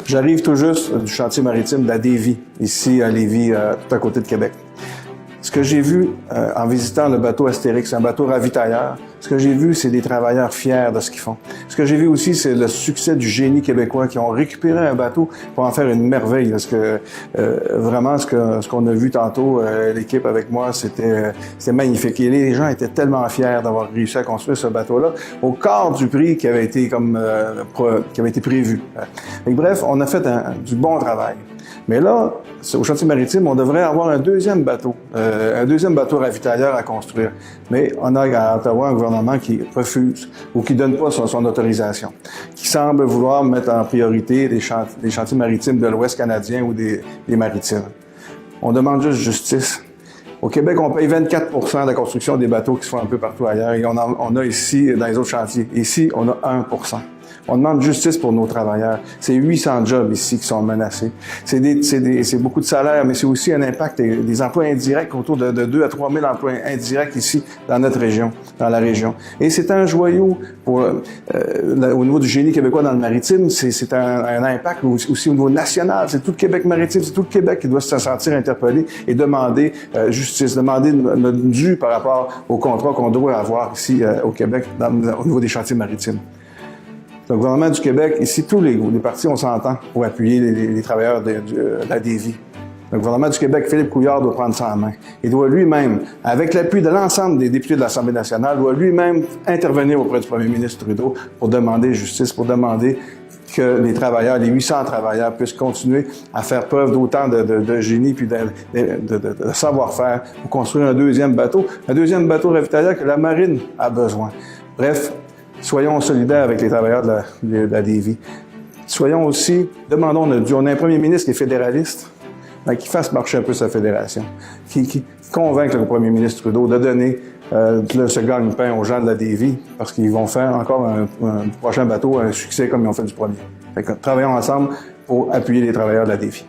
J'arrive tout juste du chantier maritime de la Davie, ici à Lévis, tout à côté de Québec. Ce que j'ai vu en visitant le bateau Astérix, un bateau ravitailleur, ce que j'ai vu, c'est des travailleurs fiers de ce qu'ils font. Ce que j'ai vu aussi, c'est le succès du génie québécois qui ont récupéré un bateau pour en faire une merveille. Parce que vraiment, ce qu'on a vu tantôt, l'équipe avec moi, c'était magnifique. Et les gens étaient tellement fiers d'avoir réussi à construire ce bateau-là au quart du prix qui avait été prévu. Et bref, on a fait du bon travail. Mais là, au chantier maritime, on devrait avoir un deuxième bateau ravitailleur à construire. Mais on a à Ottawa un gouvernement qui refuse ou qui donne pas son autorisation, qui semble vouloir mettre en priorité les chantiers maritimes de l'Ouest canadien ou des maritimes. On demande juste justice. Au Québec, on paye 24 % de la construction des bateaux qui se font un peu partout ailleurs. Et on a ici, dans les autres chantiers, ici, on a 1 %. On demande justice pour nos travailleurs. C'est 800 jobs ici qui sont menacés. C'est beaucoup de salaires, mais c'est aussi un impact des emplois indirects, autour de 2 à 3 000 emplois indirects ici dans notre région, dans la région. Et c'est un joyau au niveau du génie québécois dans le maritime. C'est un impact aussi au niveau national. C'est tout le Québec maritime, c'est tout le Québec qui doit se sentir interpellé et demander justice, demander notre dû par rapport au contrat qu'on doit avoir ici au Québec au niveau des chantiers maritimes. Le gouvernement du Québec, ici, tous les partis, on s'entend pour appuyer les travailleurs de la Davie. Le gouvernement du Québec, Philippe Couillard, doit prendre ça en main. Il doit lui-même, avec l'appui de l'ensemble des députés de l'Assemblée nationale, doit lui-même intervenir auprès du premier ministre Trudeau pour demander justice, pour demander que les travailleurs, les 800 travailleurs, puissent continuer à faire preuve d'autant de génie puis de savoir-faire pour construire un deuxième bateau ravitailleur que la marine a besoin. Bref, soyons solidaires avec les travailleurs de la Davie. Soyons aussi, on a un premier ministre qui est fédéraliste, qui fasse marcher un peu sa fédération, qui convainque le premier ministre Trudeau de donner ce gagne-pain aux gens de la Davie, parce qu'ils vont faire encore un prochain bateau un succès comme ils ont fait du premier. Fait que, travaillons ensemble pour appuyer les travailleurs de la Davie.